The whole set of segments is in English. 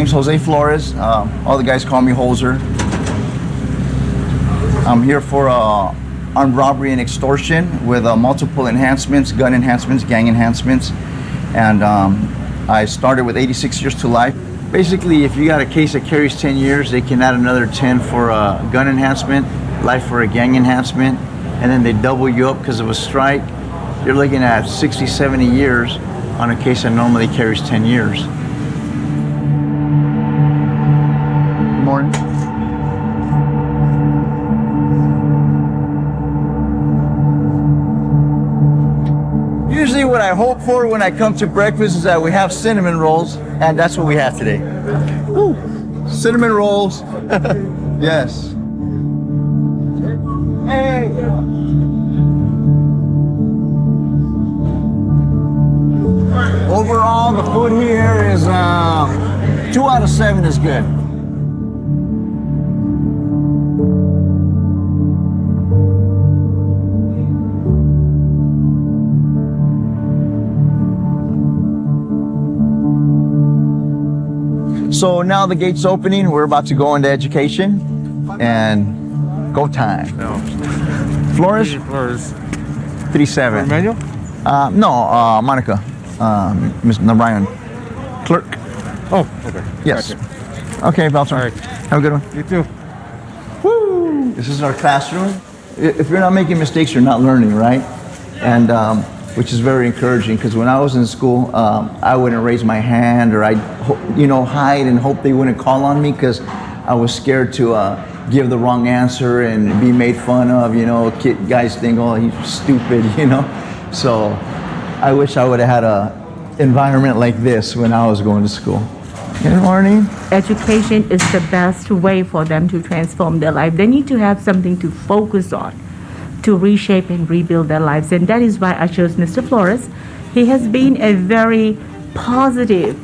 name's Jose Flores. All the guys call me Hoser. I'm here for armed robbery and extortion with multiple enhancements, gun enhancements, gang enhancements. And I started with 86 years to life. Basically, if you got a case that carries 10 years, they can add another 10 for a gun enhancement, life for a gang enhancement, and then they double you up because of a strike. You're looking at 60, 70 years on a case that normally carries 10 years. Good morning. Usually what I hope for when I come to breakfast is that we have cinnamon rolls, and that's what we have today. Woo. Cinnamon rolls. Yes. Hey. Overall, the food here is 2 out of 7 is good. So now the gate's opening. We're about to go into education, and go time. No. Flores? Flores. 37. Emmanuel? No, Monica. Ms. Narayan. Clerk. Oh, okay. Yes. Gotcha. Okay, Valter. All right. Have a good one. You too. Woo! This is our classroom. If you're not making mistakes, you're not learning, right? And which is very encouraging, because when I was in school, I wouldn't raise my hand, or I'd hide and hope they wouldn't call on me, because I was scared to give the wrong answer and be made fun of. Guys think, oh, he's stupid, So I wish I would have had a environment like this when I was going to school. Good morning. Education is the best way for them to transform their life. They need to have something to focus on, to reshape and rebuild their lives. And that is why I chose Mr. Flores. He has been a very positive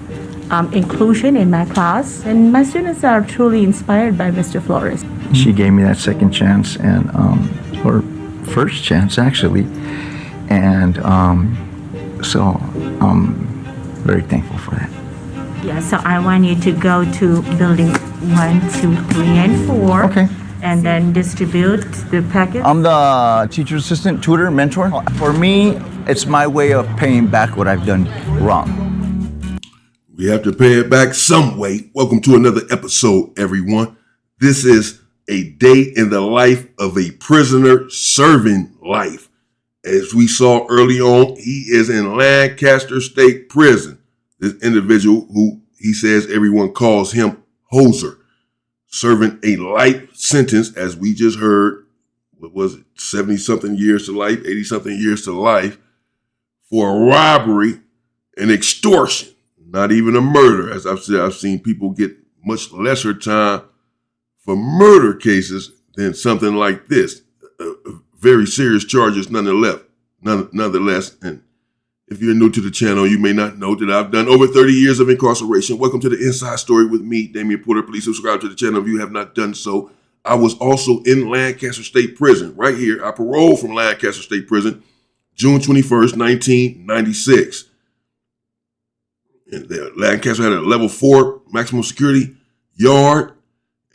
inclusion in my class, and my students are truly inspired by Mr. Flores. She gave me that second chance, and or first chance actually, and so I'm very thankful for that. Yeah, so I want you to go to building 1, 2, 3, and 4. Okay. And then distribute the packet. I'm the teacher assistant, tutor, mentor. For me, it's my way of paying back what I've done wrong. We have to pay it back some way. Welcome to another episode, everyone. This is a day in the life of a prisoner serving life. As we saw early on, he is in Lancaster State Prison. This individual, who he says everyone calls him Hoser, serving a life sentence, as we just heard, what was it, 70-something years to life, 80-something years to life, for a robbery and extortion, not even a murder. As I've said, I've seen people get much lesser time for murder cases than something like this. Very serious charges nonetheless. And if you're new to the channel, you may not know that I've done over 30 years of incarceration. Welcome to the Inside Story with me, Damian Porter. Please subscribe to the channel if you have not done so. I was also in Lancaster State Prison, right here. I paroled from Lancaster State Prison, June 21st, 1996. And Lancaster had a level 4 maximum security yard,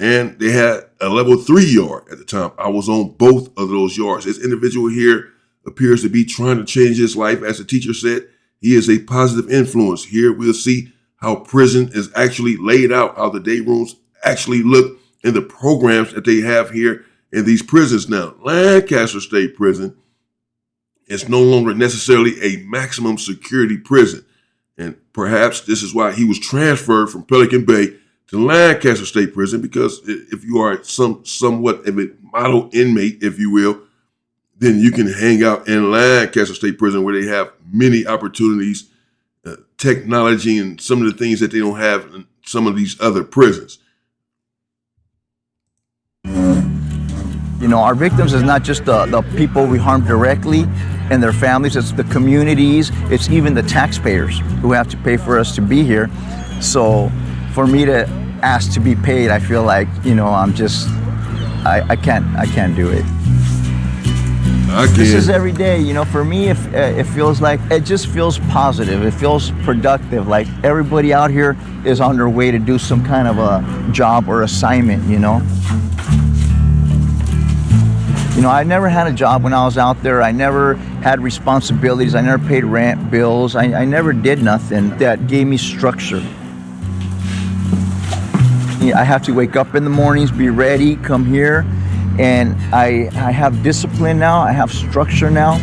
and they had a level 3 yard at the time. I was on both of those yards. This individual here appears to be trying to change his life. As the teacher said, he is a positive influence. Here we'll see how prison is actually laid out, how the day rooms actually look, and the programs that they have here in these prisons now. Lancaster State Prison is no longer necessarily a maximum security prison. And perhaps this is why he was transferred from Pelican Bay to Lancaster State Prison, because if you are somewhat of a model inmate, if you will, then you can hang out in Lancaster State Prison, where they have many opportunities, technology, and some of the things that they don't have in some of these other prisons. Our victims is not just the people we harm directly and their families, it's the communities, it's even the taxpayers who have to pay for us to be here. So for me to ask to be paid, I feel like, I can't do it. I can. This is every day, you know. For me, it feels like it just feels positive. It feels productive. Like everybody out here is on their way to do some kind of a job or assignment, you know. You know, I never had a job when I was out there. I never had responsibilities. I never paid rent, bills. I never did nothing that gave me structure. I have to wake up in the mornings, be ready, come here, and I have discipline now. I have structure now.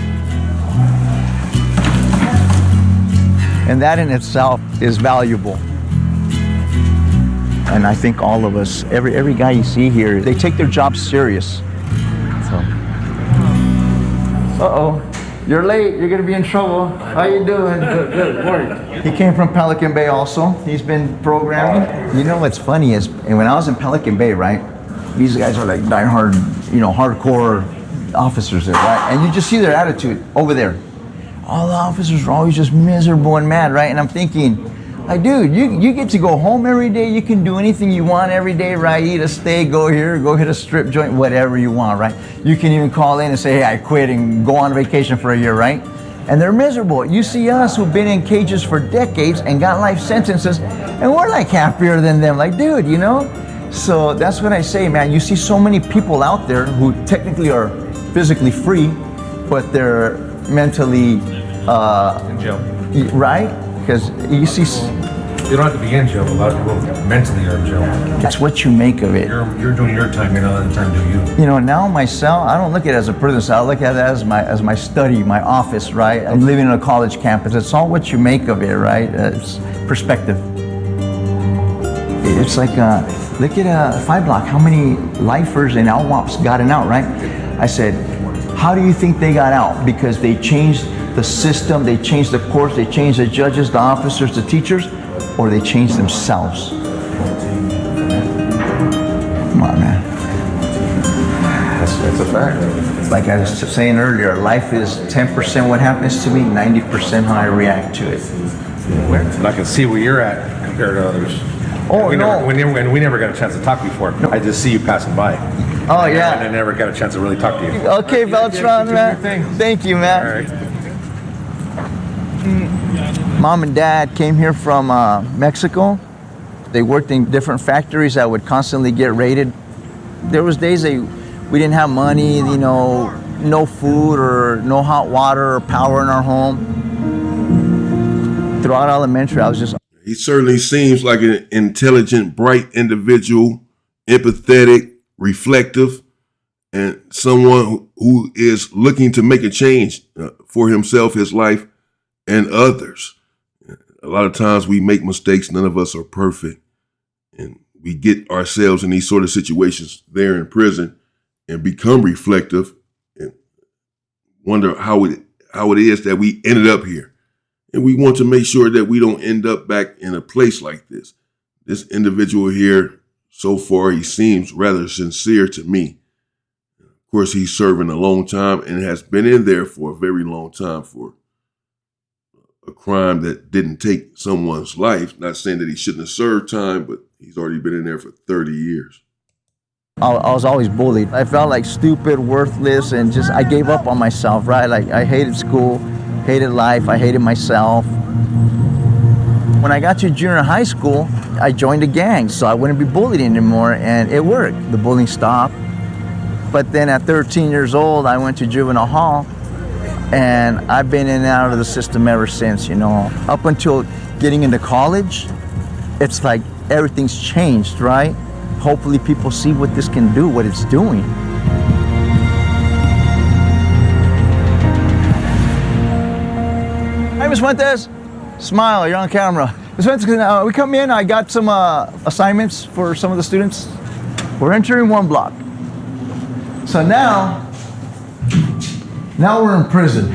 And that in itself is valuable. And I think all of us, every guy you see here, they take their job serious. So. Uh-oh, you're late. You're gonna be in trouble. How you doing? Good morning. He came from Pelican Bay also. He's been programming. You know what's funny is, and when I was in Pelican Bay, right, these guys are like diehard, you know, hardcore officers there, right? And you just see their attitude over there. All the officers are always just miserable and mad, right? And I'm thinking, like, dude, you get to go home every day. You can do anything you want every day, right? Eat a steak, go here, go hit a strip joint, whatever you want, right? You can even call in and say, hey, I quit and go on vacation for a year, right? And they're miserable. You see us who've been in cages for decades and got life sentences, and we're like happier than them. Like, dude, you know? So that's what I say, man. You see so many people out there who technically are physically free, but they're mentally in jail. Right? Because you see, You don't have to be in jail. A lot of people mentally are in jail. it's what you make of it. You're doing your time. You're not letting time do you. You know, now my cell, I don't look at it as a prison cell. I look at it as my study, my office, right? I'm living on a college campus. It's all what you make of it, right? It's perspective. It's like, look at 5 Block, how many lifers and LWOPs got out, right? I said, how do you think they got out? Because they changed the system, they changed the courts, they changed the judges, the officers, the teachers, or they changed themselves? Come on, man. That's a fact. Like I was saying earlier, life is 10% what happens to me, 90% how I react to it. And I can see where you're at compared to others. Oh, we no. we never got a chance to talk before. No. I just see you passing by. Oh, And yeah. I never got a chance to really talk to you. Okay, Beltran, man. Thank you, man. All right. Mom and Dad came here from Mexico. They worked in different factories that would constantly get raided. There was days we didn't have money, you know, no food or no hot water or power in our home. Throughout elementary, I was just... He certainly seems like an intelligent, bright individual, empathetic, reflective, and someone who is looking to make a change for himself, his life, and others. A lot of times we make mistakes. None of us are perfect. And we get ourselves in these sort of situations there in prison and become reflective and wonder how it is that we ended up here. And we want to make sure that we don't end up back in a place like this. This individual here, so far, he seems rather sincere to me. Of course, he's serving a long time and has been in there for a very long time for a crime that didn't take someone's life. Not saying that he shouldn't have served time, but he's already been in there for 30 years. I was always bullied. I felt like stupid, worthless, and just I gave up on myself, right? Like I hated school, hated life, I hated myself. When I got to junior high school, I joined a gang so I wouldn't be bullied anymore, and it worked. The bullying stopped. But then at 13 years old, I went to juvenile hall, and I've been in and out of the system ever since, you know. Up until getting into college, it's like everything's changed, right? Hopefully people see what this can do, what it's doing. Hi, Ms. Fuentes. Smile, you're on camera. Ms. Fuentes, we come in, I got some assignments for some of the students. We're entering 1 block. So now we're in prison.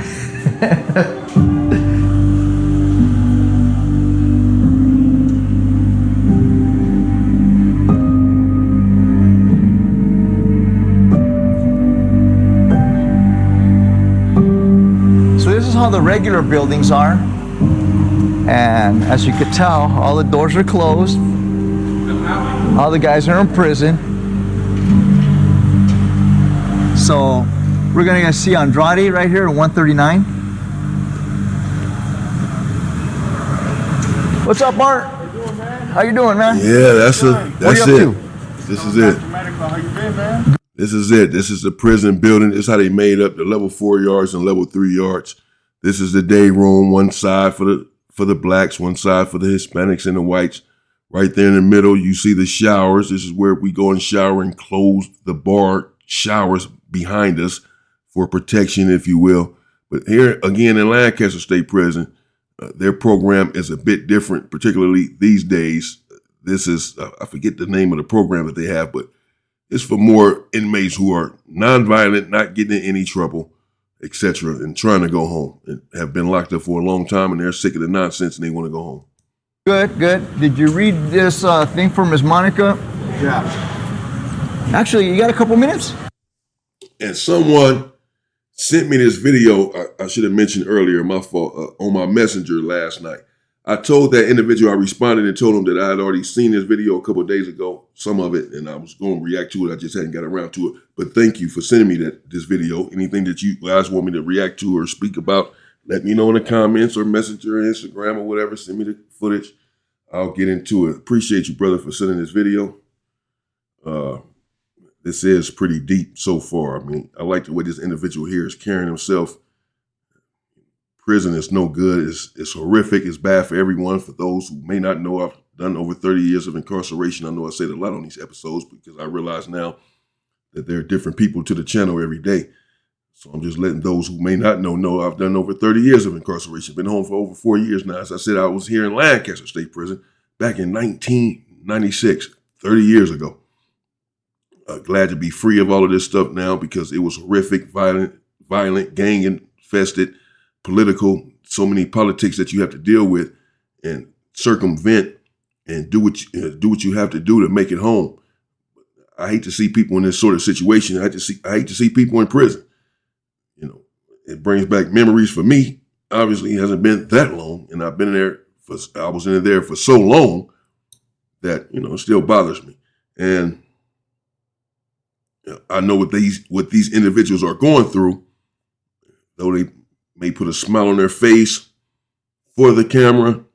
So this is how the regular buildings are. And as you could tell, all the doors are closed. All the guys are in prison. So We're gonna see Andrade right here at 139. What's up, Art? How you doing, man? How you doing, man? Yeah, that's What are it. you up This is it. How you been, man? This is it. This is the prison building. This is how they made up the level 4 yards and level 3 yards. This is the day room. One side for the blacks, one side for the Hispanics and the whites. Right there in the middle, you see the showers. This is where we go and shower and close the bar showers behind us for protection, if you will. But here again in Lancaster State Prison, their program is a bit different, particularly these days. This is, I forget the name of the program that they have, but it's for more inmates who are nonviolent, not getting in any trouble, etc., and trying to go home and have been locked up for a long time, and they're sick of the nonsense and they want to go home. Good, good. Did you read this thing from Ms. Monica? Yeah. Actually, you got a couple minutes? And someone sent me this video, I should have mentioned earlier, my fault, on my messenger last night. I told that individual, I responded and told him that I had already seen this video a couple of days ago, some of it, and I was going to react to it. I just hadn't got around to it. But thank you for sending me this video. Anything that you guys want me to react to or speak about, let me know in the comments or Messenger or Instagram or whatever. Send me the footage. I'll get into it. Appreciate you, brother, for sending this video. This is pretty deep so far. I mean, I like the way this individual here is carrying himself. Prison is no good. It's horrific. It's bad for everyone. For those who may not know, I've done over 30 years of incarceration. I know I say it a lot on these episodes because I realize now that there are different people to the channel every day. So I'm just letting those who may not know I've done over 30 years of incarceration. Been home for over 4 years now. As I said, I was here in Lancaster State Prison back in 1996, 30 years ago. Glad to be free of all of this stuff now because it was horrific, violent, gang infested, political, so many politics that you have to deal with and circumvent and do what you have to do to make it home. I hate to see people in this sort of situation. I hate to see people in prison. You know, it brings back memories for me. Obviously, it hasn't been that long, and I was in there for so long that, you know, it still bothers me. And I know what these individuals are going through, though they may put a smile on their face for the camera.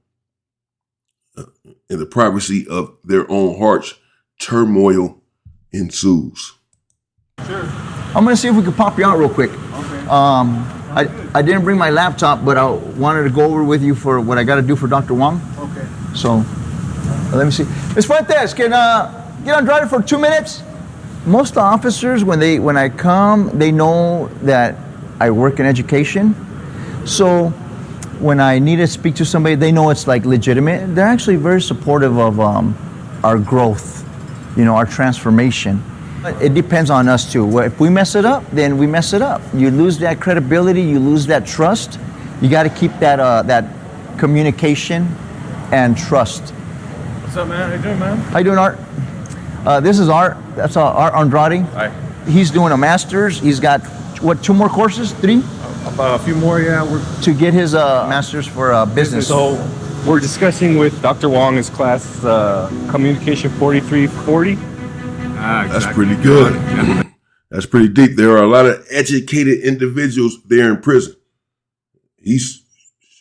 In the privacy of their own hearts, turmoil ensues. Sure. I'm gonna see if we can pop you out real quick. Okay. I didn't bring my laptop, but I wanted to go over with you for what I got to do for Dr. Wong. Okay. So let me see. Ms. Fuentes, can get on drive for 2 minutes? Most officers, when I come, they know that I work in education. So when I need to speak to somebody, they know it's like legitimate. They're actually very supportive of our growth, you know, our transformation. But it depends on us too. If we mess it up, then we mess it up. You lose that credibility, you lose that trust. You got to keep that communication and trust. What's up, man? How you doing, man? How you doing, Art? This is Art. That's Art Andrade. Hi. He's doing a master's. He's got, what, 2 more courses? 3? About a few more, yeah. To get his master's for business. So we're discussing with Dr. Wong his class, Communication 4340. That's pretty good. That's pretty deep. There are a lot of educated individuals there in prison. He's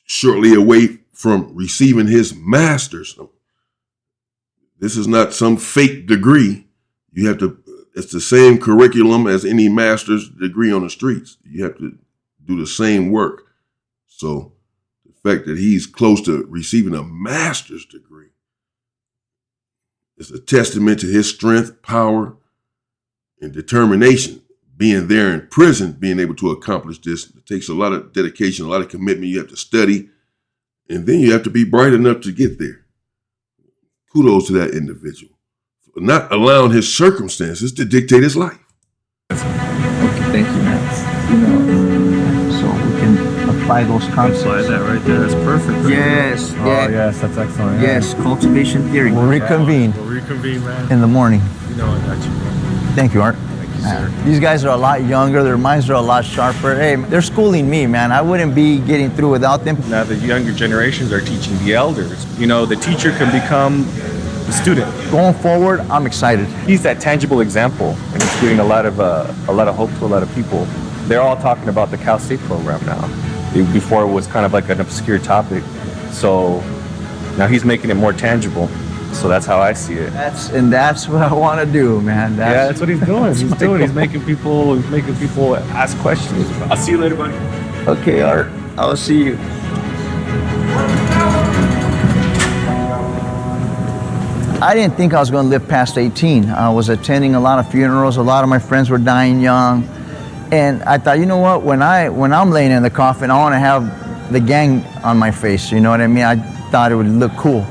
shortly away from receiving his master's. This is not some fake degree. It's the same curriculum as any master's degree on the streets. You have to do the same work. So the fact that he's close to receiving a master's degree is a testament to his strength, power, and determination. Being there in prison, being able to accomplish this, it takes a lot of dedication, a lot of commitment. You have to study, and then you have to be bright enough to get there. Kudos to that individual for not allowing his circumstances to dictate his life. Okay, thank you, man. So we can apply those concepts. Apply that right there. That's perfect. Yes. Oh, yes, that's excellent. Yeah. Yes, cultivation theory. We'll reconvene. We'll reconvene, man. In the morning. You know I got you, man. Thank you, Art. Thank you, sir. These guys are a lot younger. Their minds are a lot sharper. Hey, they're schooling me, man. I wouldn't be getting through without them. Now the younger generations are teaching the elders. You know, the teacher can become the student. Going forward, I'm excited. He's that tangible example, and it's giving a lot of hope to a lot of people. they're all talking about the Cal State program now. Before it was kind of like an obscure topic. So now he's making it more tangible. So that's how I see it. That's what I want to do, man. That's what he's doing. He's making people ask questions. I'll see you later, buddy. Okay, Art. I'll see you. I didn't think I was going to live past 18. I was attending a lot of funerals. A lot of my friends were dying young. And I thought, you know what? When I'm laying in the coffin, I want to have the gang on my face. You know what I mean? I thought it would look cool.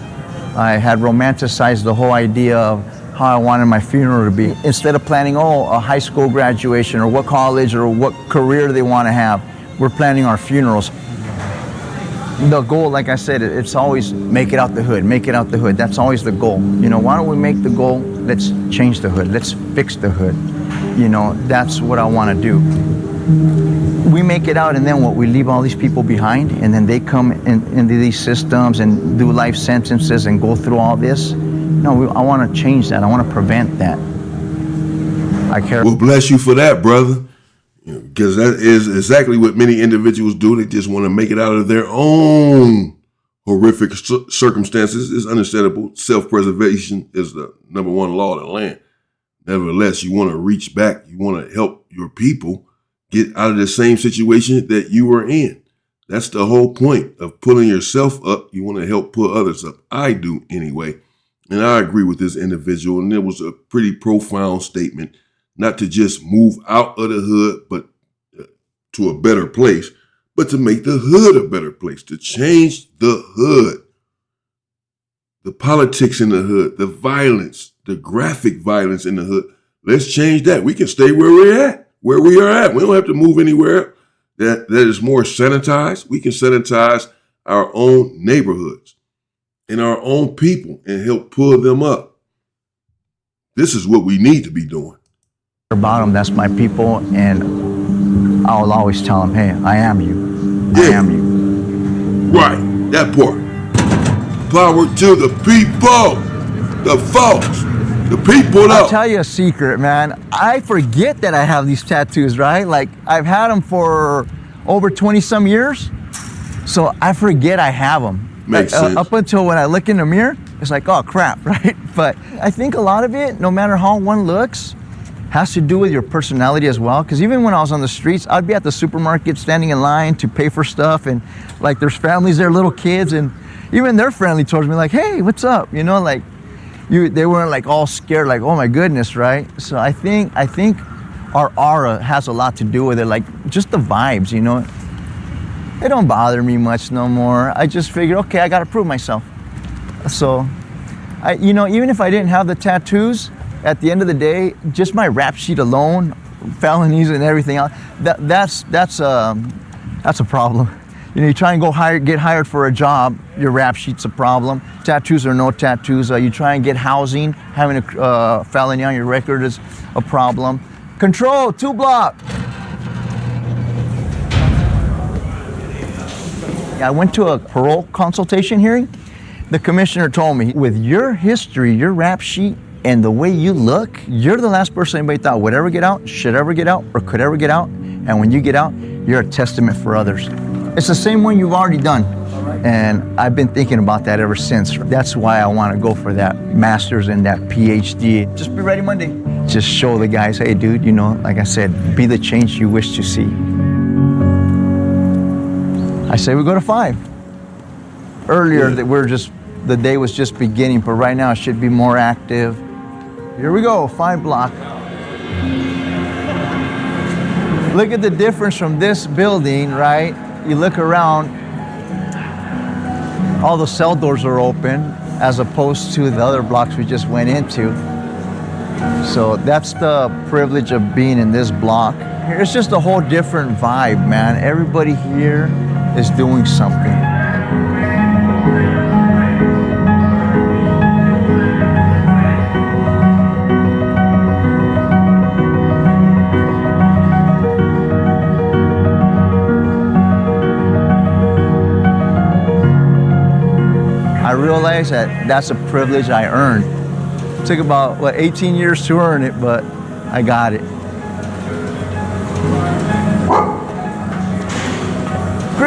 I had romanticized the whole idea of how I wanted my funeral to be. Instead of planning, a high school graduation or what college or what career they want to have, we're planning our funerals. The goal, like I said, it's always make it out the hood, make it out the hood. That's always the goal. You know, why don't we make the goal, let's change the hood, let's fix the hood. You know, that's what I want to do. We make it out, and then what? We leave all these people behind, and then they come into these systems and do life sentences and go through all this. No, I want to change that. I want to prevent that. I care. Well, bless you for that, brother. Because that is exactly what many individuals do. They just want to make it out of their own horrific circumstances. It's understandable. Self-preservation is the number one law of the land. Nevertheless, you want to reach back. You want to help your people get out of the same situation that you were in. That's the whole point of pulling yourself up. You want to help pull others up. I do anyway. And I agree with this individual. And it was a pretty profound statement. Not to just move out of the hood, but to a better place, but to make the hood a better place, to change the hood. The politics in the hood, the violence, the graphic violence in the hood. Let's change that. We can stay where we're at, where we are at. We don't have to move anywhere that is more sanitized. We can sanitize our own neighborhoods and our own people and help pull them up. This is what we need to be doing. Bottom, that's my people, and I'll always tell them, hey, I am you. Yeah. I am you. Right, that part. Power to the people, the folks, the people I'll up. tell you a secret, man. I forget that I have these tattoos, right? Like, I've had them for over 20 some years, so I forget I have them. Makes sense. Up until when I look in the mirror, it's like, oh crap, right? But I think a lot of it, no matter how one looks, has to do with your personality as well. Because even when I was on the streets, I'd be at the supermarket standing in line to pay for stuff, and like there's families there, little kids, and even they're friendly towards me, like, hey, what's up? You know, like they weren't like all scared, like, oh my goodness, right? So I think our aura has a lot to do with it, like just the vibes, you know. They don't bother me much no more. I just figure, okay, I gotta prove myself. So, even if I didn't have the tattoos, at the end of the day, just my rap sheet alone, felonies and everything else, that's a problem. You know, you try and get hired for a job, your rap sheet's a problem. Tattoos or no tattoos, you try and get housing, having a felony on your record is a problem. Control, 2 block. I went to a parole consultation hearing. The commissioner told me, with your history, your rap sheet, and the way you look, you're the last person anybody thought would ever get out, should ever get out, or could ever get out. And when you get out, you're a testament for others. It's the same one you've already done. And I've been thinking about that ever since. That's why I want to go for that master's and that PhD. Just be ready Monday. Just show the guys, hey dude, you know, like I said, be the change you wish to see. I say we go to 5. Earlier, the day was just beginning, but right now it should be more active. Here we go, 5 block. Look at the difference from this building, right? You look around, all the cell doors are open as opposed to the other blocks we just went into. So that's the privilege of being in this block. It's just a whole different vibe, man. Everybody here is doing something. I realized that that's a privilege I earned. It took about, 18 years to earn it, but I got it.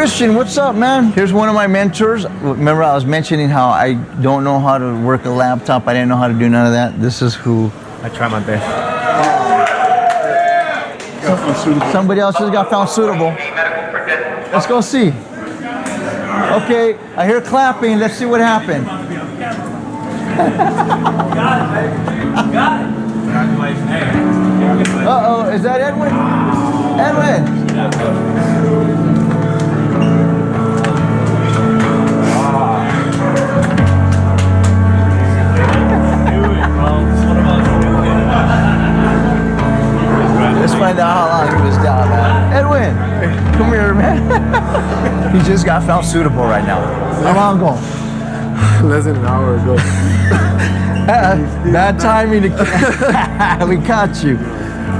Christian, what's up, man? Here's one of my mentors. Remember I was mentioning how I don't know how to work a laptop. I didn't know how to do none of that. This is who. I try my best. Somebody else just got found suitable. Let's go see. Okay, I hear clapping. Let's see what happened. Uh-oh, is that Edwin? Edwin! Let's find out how long he was down, man. Edwin, come here, man. He just got found suitable right now. How long ago? Less than an hour ago. Bad timing. We caught you.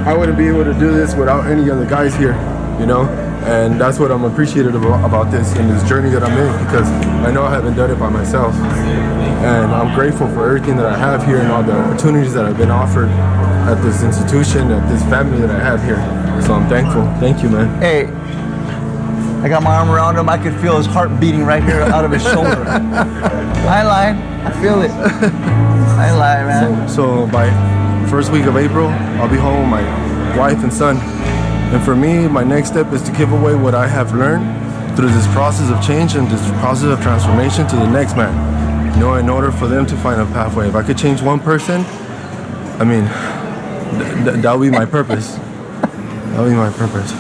I wouldn't be able to do this without any other guys here, you know? And that's what I'm appreciative about this and this journey that I'm in, because I know I haven't done it by myself. And I'm grateful for everything that I have here and all the opportunities that I've been offered at this institution, at this family that I have here. So I'm thankful. Thank you, man. Hey, I got my arm around him. I could feel his heart beating right here out of his shoulder. I ain't lying. I feel it. I ain't lying, man. So by first week of April, I'll be home with my wife and son. And for me, my next step is to give away what I have learned through this process of change and this process of transformation to the next man. You know, in order for them to find a pathway. If I could change one person, I mean, that would be my purpose. That would be my purpose.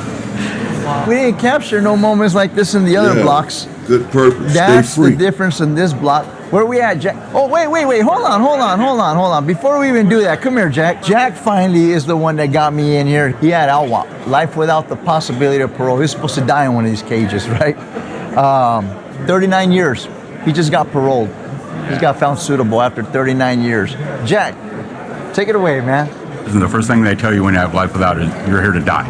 We didn't capture no moments like this in the other blocks. Good purpose. That's Stay free. the difference in this block. Where are we at, Jack? Oh, wait. Hold on. Before we even do that, come here, Jack. Jack finally is the one that got me in here. He had LWOP, life without the possibility of parole. He was supposed to die in one of these cages, right? 39 years. He just got paroled. He's got found suitable after 39 years. Jack, take it away, man. The first thing they tell you when you have life without is you're here to die.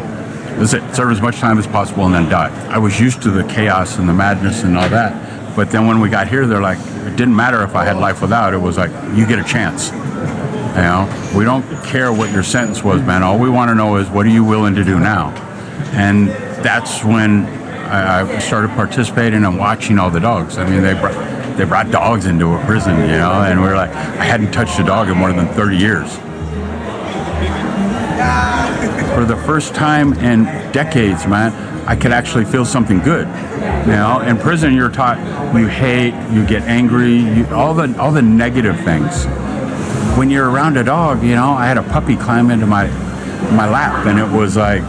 That's it. Serve as much time as possible and then die. I was used to the chaos and the madness and all that. But then when we got here, they're like, it didn't matter if I had life without. It was like, you get a chance. You know, we don't care what your sentence was, man. All we want to know is what are you willing to do now? And that's when I started participating and watching all the dogs. I mean, they brought dogs into a prison, you know, and we were like, I hadn't touched a dog in more than 30 years. For the first time in decades, man, I could actually feel something good. You know, in prison, you're taught you hate, you get angry, all the negative things. When you're around a dog, you know, I had a puppy climb into my lap, and it was like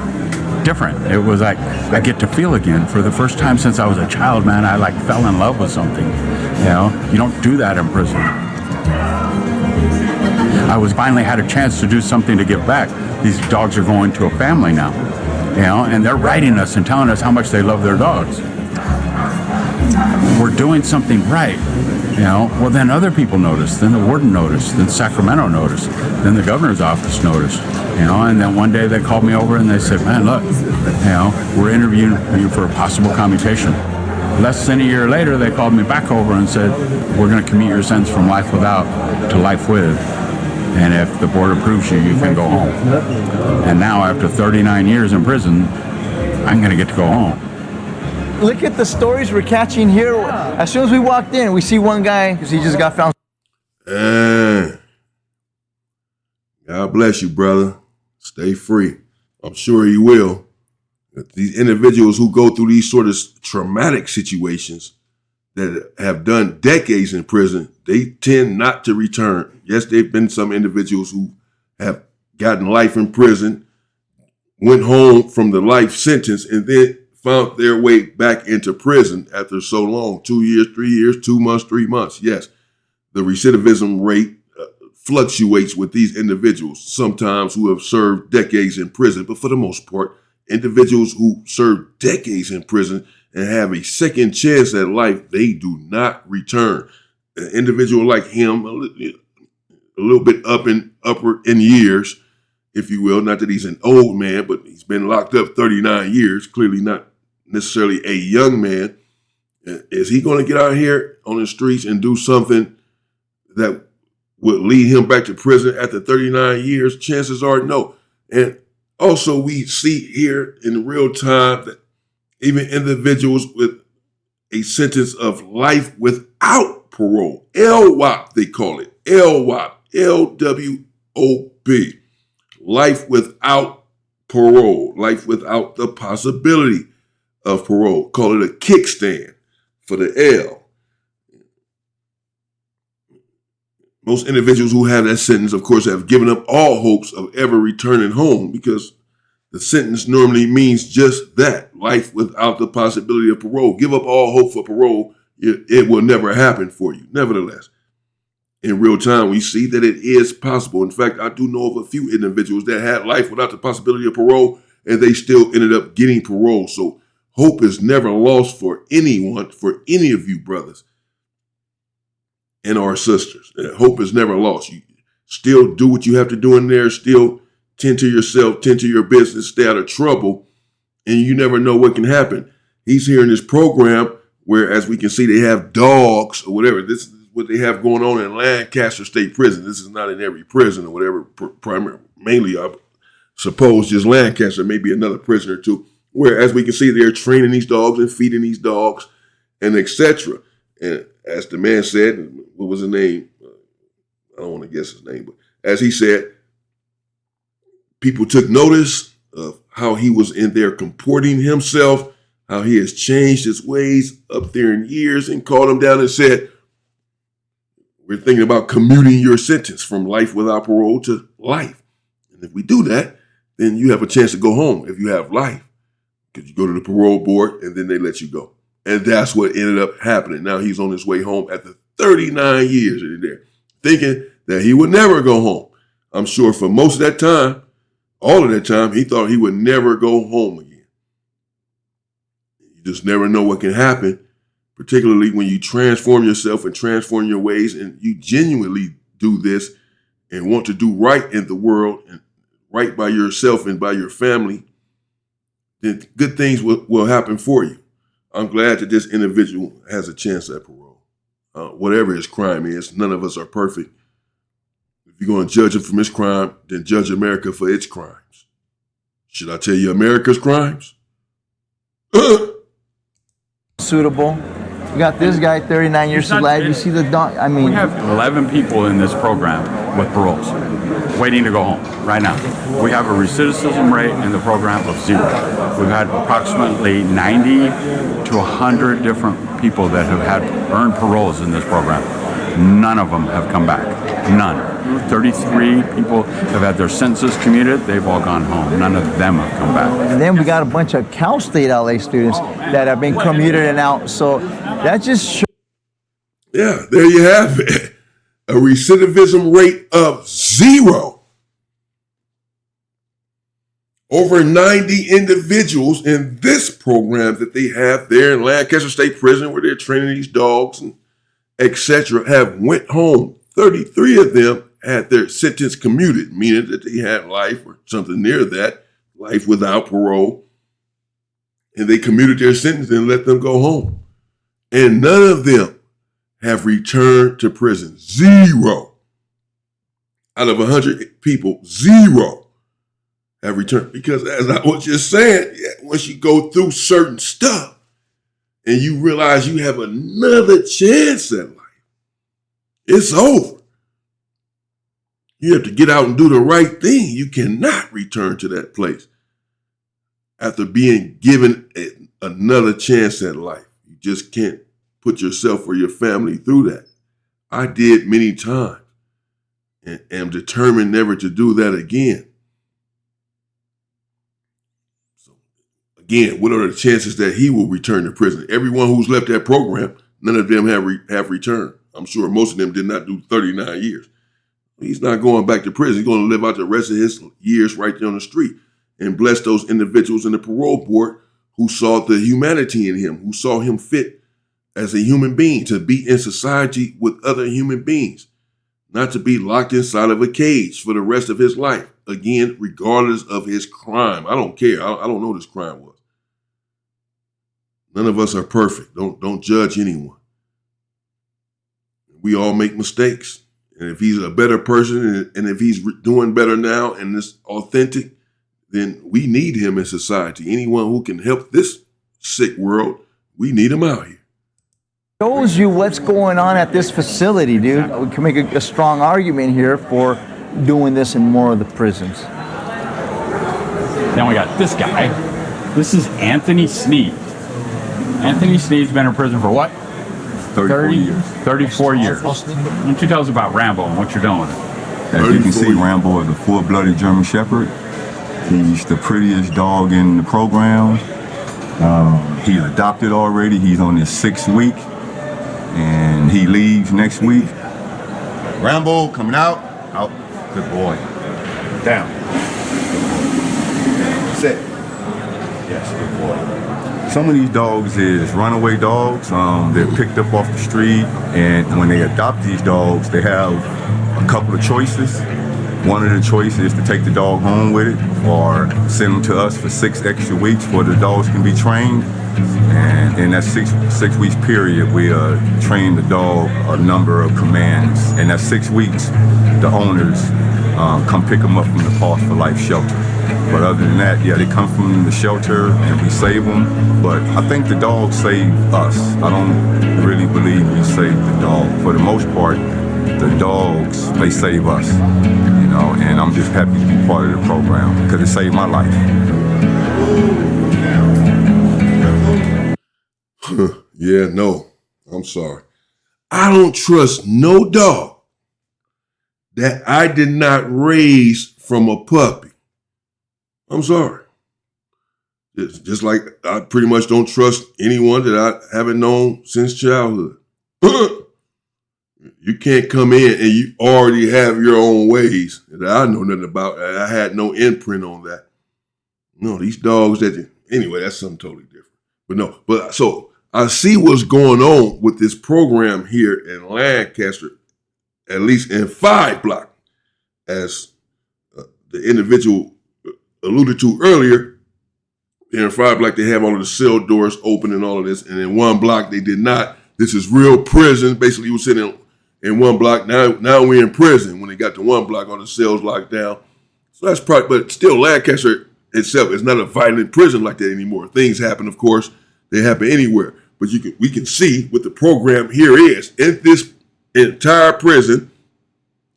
different. It was like I get to feel again. For the first time since I was a child, man, I like fell in love with something. You know, you don't do that in prison. I finally had a chance to do something to give back. These dogs are going to a family now, you know, and they're writing us and telling us how much they love their dogs. We're doing something right, you know. Well, then other people noticed, then the warden noticed, then Sacramento noticed, then the governor's office noticed, you know, and then one day they called me over and they said, man, look, you know, we're interviewing you for a possible commutation. Less than a year later, they called me back over and said, we're going to commute your sentence from life without to life with. And if the board approves you, you can go home. And now, after 39 years in prison, I'm going to get to go home. Look at the stories we're catching here. As soon as we walked in, we see one guy because he just got found. God bless you, brother. Stay free. I'm sure he will. These individuals who go through these sort of traumatic situations that have done decades in prison, they tend not to return. Yes, there have been some individuals who have gotten life in prison, went home from the life sentence, and then found their way back into prison after so long, 2 years, 3 years, 2 months, 3 months. Yes, the recidivism rate fluctuates with these individuals, sometimes who have served decades in prison, but for the most part, individuals who serve decades in prison and have a second chance at life, they do not return. An individual like him, a little bit upward in years, if you will, not that he's an old man, but he's been locked up 39 years, clearly not necessarily a young man. Is he going to get out here on the streets and do something that would lead him back to prison after 39 years? Chances are no. And also we see here in real time that even individuals with a sentence of life without parole. LWOP, they call it. LWOP, LWOP. Life without parole. Life without the possibility of parole. Call it a kickstand for the L. Most individuals who have that sentence, of course, have given up all hopes of ever returning home because the sentence normally means just that, life without the possibility of parole. Give up all hope for parole. It will never happen for you. Nevertheless, in real time, we see that it is possible. In fact, I do know of a few individuals that had life without the possibility of parole, and they still ended up getting parole. So hope is never lost for anyone, for any of you brothers and our sisters. Hope is never lost. You still do what you have to do in there, still tend to yourself, tend to your business, stay out of trouble, and you never know what can happen. He's here in this program where, as we can see, they have dogs or whatever. This is what they have going on in Lancaster State Prison. This is not in every prison or whatever, mainly, I suppose, just Lancaster, maybe another prison or two, where, as we can see, they're training these dogs and feeding these dogs and etc. And as the man said, what was his name? I don't want to guess his name, but as he said, people took notice of how he was in there comporting himself, how he has changed his ways up there in years, and called him down and said, we're thinking about commuting your sentence from life without parole to life. And if we do that, then you have a chance to go home if you have life, because you go to the parole board and then they let you go. And that's what ended up happening. Now he's on his way home after 39 years in there, thinking that he would never go home. I'm sure for most of that time, all of that time, he thought he would never go home again. You just never know what can happen, particularly when you transform yourself and transform your ways, and you genuinely do this and want to do right in the world and right by yourself and by your family, then good things will happen for you. I'm glad that this individual has a chance at parole. Whatever his crime is, none of us are perfect. If you're going to judge him from his crime, then judge America for its crimes. Should I tell you America's crimes? Suitable. You got this guy, 39 years to life. You see the dog. I mean, We have 11 people in this program with paroles waiting to go home right now. We have a recidivism rate in the program of 0. We've had approximately 90 to 100 different people that have had earned paroles in this program. None of them have come back. None. 33 people have had their sentences commuted. They've all gone home. None of them have come back. and then we got a bunch of Cal State LA students that have been commuted and out. So that just shows. Yeah, there you have it. A recidivism rate of 0. Over 90 individuals in this program that they have there in Lancaster State Prison, where they're training these dogs and etc., have went home. 33 of them had their sentence commuted, meaning that they had life or something near that, life without parole, and they commuted their sentence and let them go home. And none of them have returned to prison. 0. Out of 100 people, 0 have returned. Because as I was just saying, once you go through certain stuff and you realize you have another chance at life, it's over. You have to get out and do the right thing. You cannot return to that place after being given another chance at life. You just can't put yourself or your family through that. I did many times and am determined never to do that again. So again, what are the chances that he will return to prison? Everyone who's left that program, none of them have returned. I'm sure most of them did not do 39 years. He's not going back to prison. He's going to live out the rest of his years right there on the street and bless those individuals in the parole board who saw the humanity in him, who saw him fit as a human being to be in society with other human beings, not to be locked inside of a cage for the rest of his life. Again, regardless of his crime. I don't care. I don't know what his crime was. None of us are perfect. Don't judge anyone. We all make mistakes. And if he's a better person and if he's doing better now and it's authentic, then we need him in society. Anyone who can help this sick world, we need them out here. Shows you what's going on at this facility, dude. We can make a strong argument here for doing this in more of the prisons. Then we got this guy. This is Anthony Sneed. Anthony Sneed's been in prison for what? 34 years. 34 years. Why don't you tell us about Rambo and what you're doing with it? As you can see, Rambo is a full-blooded German Shepherd. He's the prettiest dog in the program. He's adopted already. He's on his 6th week, and he leaves next week. Rambo coming out. Out. Good boy. Down. Sit. Yes, good boy. Some of these dogs is runaway dogs. They're picked up off the street, and when they adopt these dogs, they have a couple of choices. One of the choices is to take the dog home with it or send them to us for 6 extra weeks where the dogs can be trained. And in that six weeks period, we train the dog a number of commands. And that 6 weeks, the owners come pick them up from the Pause for Life shelter. But other than that, yeah, they come from the shelter and we save them. But I think the dogs save us. I don't really believe we save the dog. For the most part, the dogs, they save us, you know, and I'm just happy to be part of the program because it saved my life. Yeah, no, I'm sorry. I don't trust no dog that I did not raise from a puppy. I'm sorry. It's just like I pretty much don't trust anyone that I haven't known since childhood. You can't come in and you already have your own ways that I know nothing about. I had no imprint on that. No, these dogs anyway, that's something totally different. But so I see what's going on with this program here in Lancaster, at least in 5 block, as the individual alluded to earlier. In 5 block, they have all of the cell doors open and all of this. And in 1 block, they did not. This is real prison. Basically, you were sitting in 1 block. Now we're in prison. When they got to 1 block, all the cells locked down. So that's probably, but still, Lancaster itself is not a violent prison like that anymore. Things happen, of course. They happen anywhere. But we can see what the program here is in this entire prison,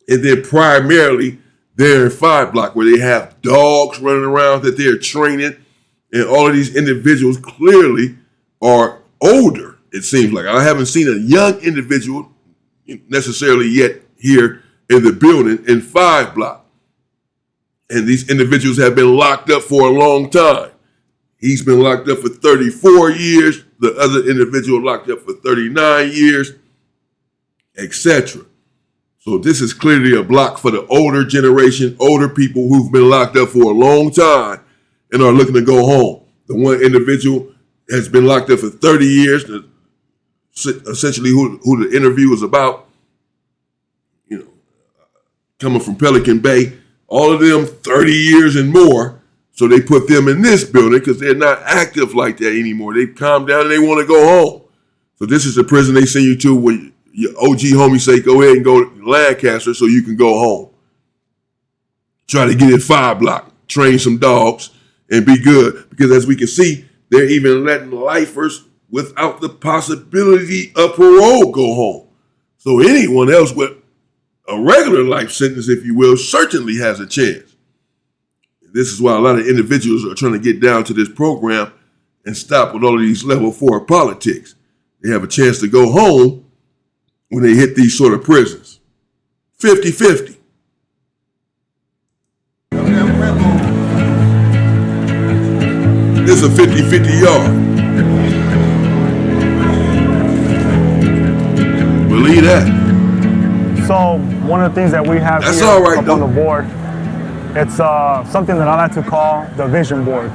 and then primarily there in 5 block where they have dogs running around that they're training, and all of these individuals clearly are older. It seems like I haven't seen a young individual necessarily yet here in the building in 5 block. And these individuals have been locked up for a long time. He's been locked up for 34 years. The other individual locked up for 39 years, etc. So this is clearly a block for the older generation, older people who've been locked up for a long time and are looking to go home. The one individual has been locked up for 30 years, essentially who the interview was about, coming from Pelican Bay, all of them 30 years and more. So they put them in this building because they're not active like that anymore. They've calmed down and they want to go home. So this is the prison they send you to when your OG homie say, go ahead and go to Lancaster so you can go home. Try to get in 5 block, train some dogs, and be good. Because as we can see, they're even letting lifers without the possibility of parole go home. So anyone else with a regular life sentence, if you will, certainly has a chance. This is why a lot of individuals are trying to get down to this program and stop with all of these level 4 politics. They have a chance to go home when they hit these sort of prisons. 50-50. This is a 50-50 yard. Believe that. So one of the things that we have That's here all right, up though. on the board, it's something that I like to call the vision board.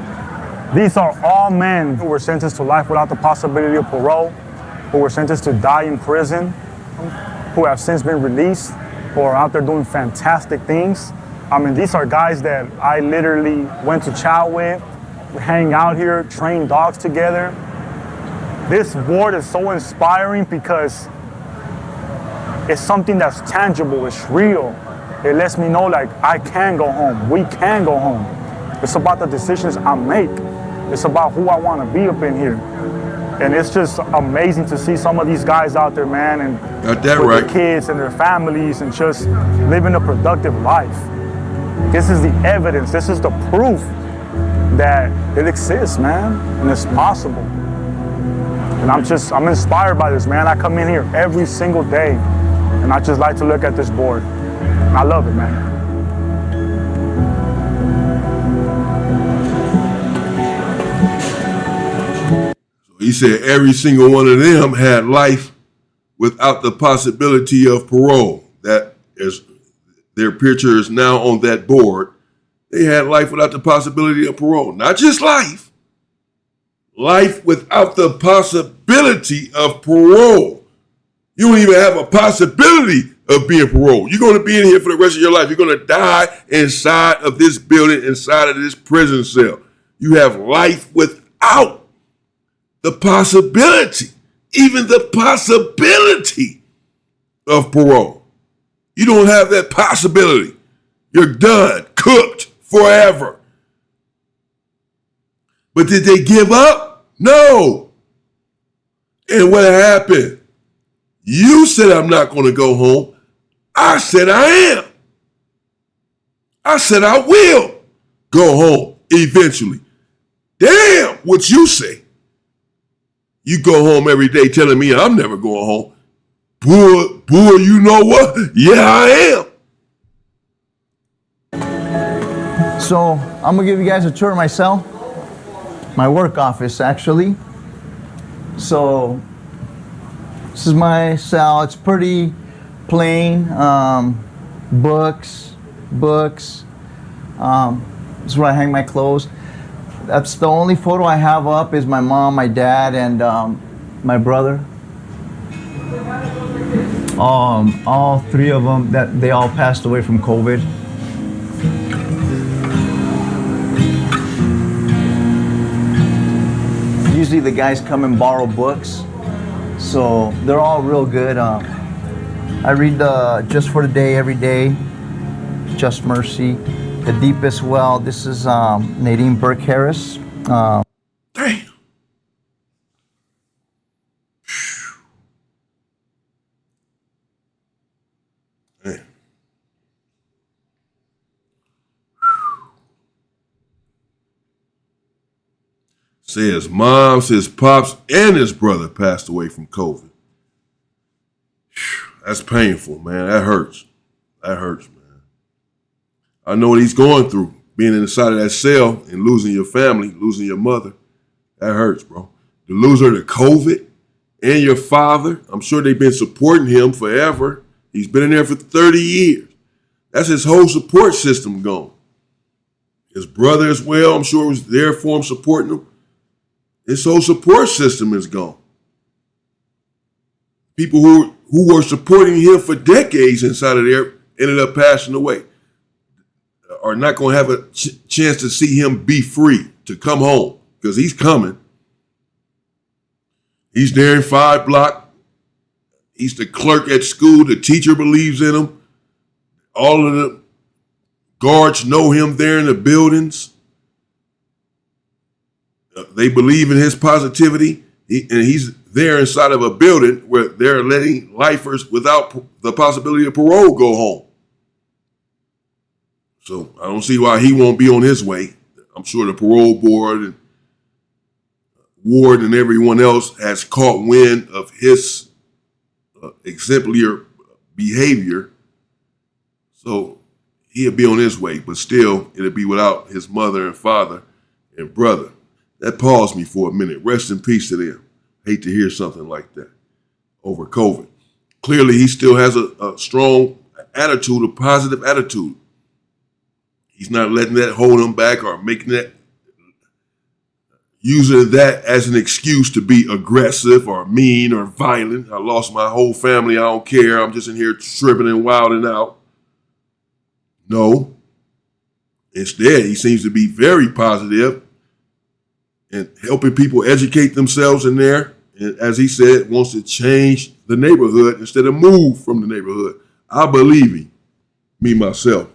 These are all men who were sentenced to life without the possibility of parole, who were sentenced to die in prison, who have since been released, who are out there doing fantastic things. I mean, these are guys that I literally went to chow with, hang out here, train dogs together. This board is so inspiring because it's something that's tangible, it's real. It lets me know like I can go home, we can go home. It's about the decisions I make. It's about who I want to be up in here. And it's just amazing to see some of these guys out there, man, and Got that with right. their kids and their families and just living a productive life. This is the evidence. This is the proof that it exists, man, and it's possible. And I'm inspired by this, man. I come in here every single day, and I just like to look at this board. I love it, man. He said every single one of them had life without the possibility of parole. That is, their picture is now on that board. They had life without the possibility of parole. Not just life. Life without the possibility of parole. You don't even have a possibility of being paroled. You're going to be in here for the rest of your life. You're going to die inside of this building, inside of this prison cell. You have life without the possibility, even the possibility of parole. You don't have that possibility. You're done, cooked forever. But did they give up? No. And what happened? You said, I'm not going to go home. I said, I am. I said, I will go home eventually. Damn, what you say. You go home every day telling me I'm never going home. Boy, you know what? Yeah, I am. So I'm gonna give you guys a tour of my cell, my work office actually. So this is my cell. It's pretty plain. Books. This is where I hang my clothes. That's the only photo I have up is my mom, my dad, and my brother. All three of them, that they all passed away from COVID. Usually the guys come and borrow books, so they're all real good. I read Just for the Day every day, Just Mercy, The Deepest Well. This is Nadine Burke Harris. Damn. Man. Say his mom, his pops, and his brother passed away from COVID. That's painful, man. That hurts. That hurts, man. I know what he's going through, being inside of that cell and losing your family, losing your mother. That hurts, bro. To lose her to COVID and your father, I'm sure they've been supporting him forever. He's been in there for 30 years. That's his whole support system gone. His brother as well, I'm sure was there for him, supporting him. His whole support system is gone. People who were supporting him for decades inside of there ended up passing away. Are not going to have a chance to see him be free, to come home, because he's coming. He's there in 5 Block. He's the clerk at school. The teacher believes in him. All of the guards know him there in the buildings. They believe in his positivity. And he's there inside of a building where they're letting lifers without the possibility of parole go home. So I don't see why he won't be on his way. I'm sure the parole board and ward and everyone else has caught wind of his exemplary behavior. So he'll be on his way, but still it'll be without his mother and father and brother. That paused me for a minute. Rest in peace to them. Hate to hear something like that over COVID. Clearly he still has a strong attitude, a positive attitude. He's not letting that hold him back or using that as an excuse to be aggressive or mean or violent. I lost my whole family. I don't care. I'm just in here tripping and wilding out. No. Instead, he seems to be very positive and helping people educate themselves in there. And as he said, wants to change the neighborhood instead of move from the neighborhood. I believe him, me, myself.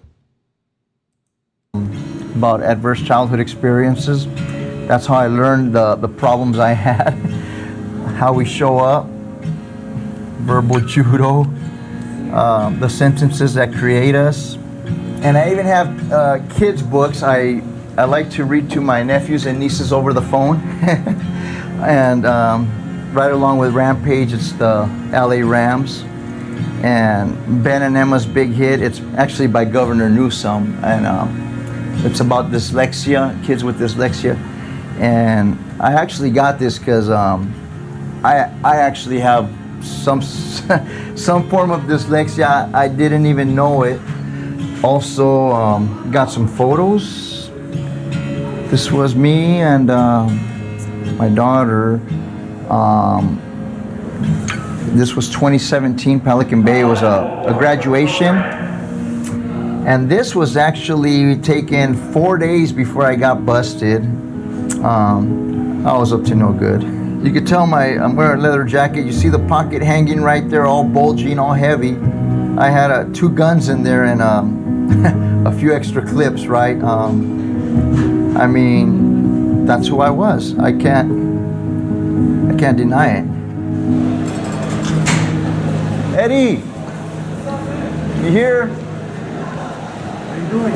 About adverse childhood experiences. That's how I learned the problems I had, how we show up, verbal judo, the sentences that create us. And I even have kids' books. I like to read to my nephews and nieces over the phone. And right along with Rampage, it's the LA Rams. And Ben and Emma's Big Hit, it's actually by Governor Newsom. And it's about dyslexia, kids with dyslexia. And I actually got this because I actually have some form of dyslexia. I didn't even know it. Also got some photos. This was me and my daughter. This was 2017, Pelican Bay. It was a graduation. And this was actually taken 4 days before I got busted. I was up to no good. You could tell I'm wearing a leather jacket. You see the pocket hanging right there, all bulging, all heavy. I had 2 guns in there and a few extra clips, right? I mean, that's who I was. I can't deny it. Eddie, you here? How you doing?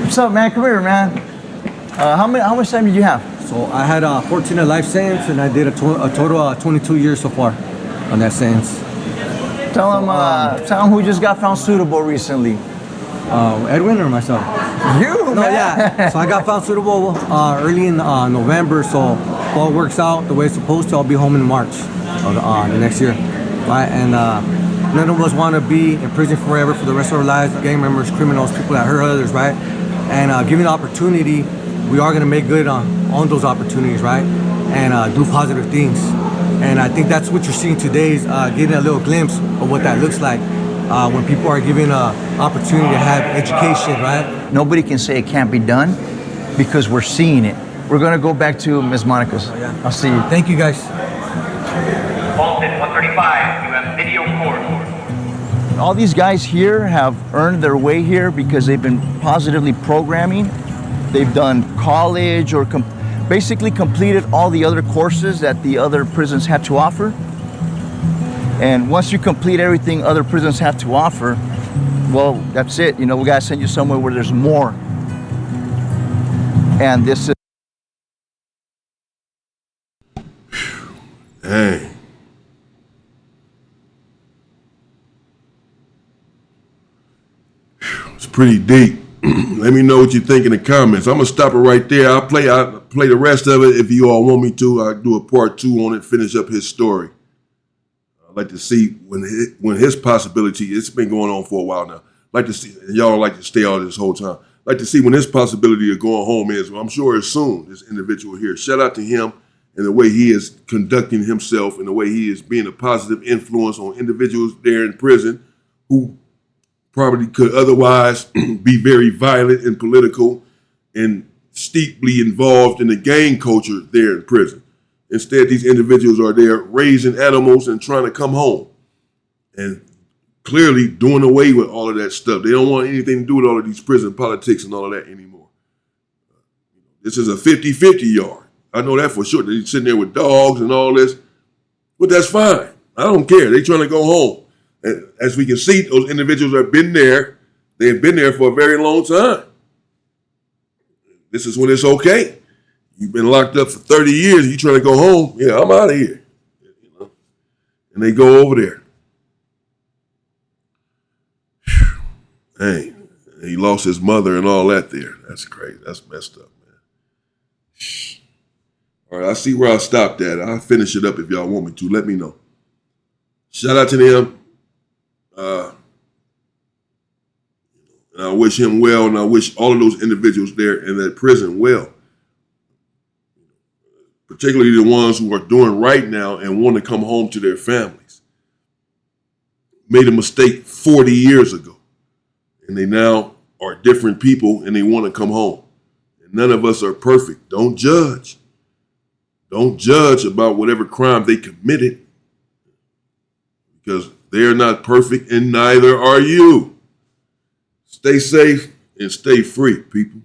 What's up, man? Come here, man. How much time did you have? So I had 14 a life sentence, and I did a total of 22 years so far on that sentence. Tell him who just got found suitable recently. Edwin or myself? You, No, man. yeah. So I got found suitable early in November. So if all works out the way it's supposed to, I'll be home in March of the next year, right? And none of us want to be in prison forever for the rest of our lives. Gang members, criminals, people that hurt others, right? And given the opportunity, we are going to make good on those opportunities, right? And do positive things. And I think that's what you're seeing today is getting a little glimpse of what that looks like when people are given an opportunity to have education, right? Nobody can say it can't be done because we're seeing it. We're going to go back to Ms. Monica's. Oh, yeah. I'll see you. Thank you, guys. Bolton 135, you have video court. All these guys here have earned their way here because they've been positively programming. They've done college or basically completed all the other courses that the other prisons had to offer. And once you complete everything other prisons have to offer, well, that's it. You know, we gotta send you somewhere where there's more. And this is. Dang. It's pretty deep. Let me know what you think in the comments. I'm gonna stop it right there. I'll play the rest of it if you all want me to. I'll do a part 2 on it, finish up his story. I'd like to see when his possibility, it's been going on for a while now. Like to see, y'all like to stay on this whole time. Like to see when his possibility of going home is. Well, I'm sure it's soon, this individual here. Shout out to him and the way he is conducting himself and the way he is being a positive influence on individuals there in prison who probably could otherwise be very violent and political and steeply involved in the gang culture there in prison. Instead, these individuals are there raising animals and trying to come home and clearly doing away with all of that stuff. They don't want anything to do with all of these prison politics and all of that anymore. This is a 50-50 yard. I know that for sure. They're sitting there with dogs and all this, but that's fine. I don't care. They're trying to go home. And as we can see, those individuals have been there. They have been there for a very long time. This is when it's okay. You've been locked up for 30 years. You trying to go home? Yeah, I'm out of here. You know? And they go over there. Hey, he lost his mother and all that there. That's crazy. That's messed up, man. All right, I see where I stopped at. I'll finish it up if y'all want me to. Let me know. Shout out to them. And I wish him well, and I wish all of those individuals there in that prison well. Particularly the ones who are doing right now and want to come home to their families. Made a mistake 40 years ago, and they now are different people, and they want to come home. And none of us are perfect. Don't judge. Don't judge about whatever crime they committed, because they are not perfect, and neither are you. Stay safe and stay free, people.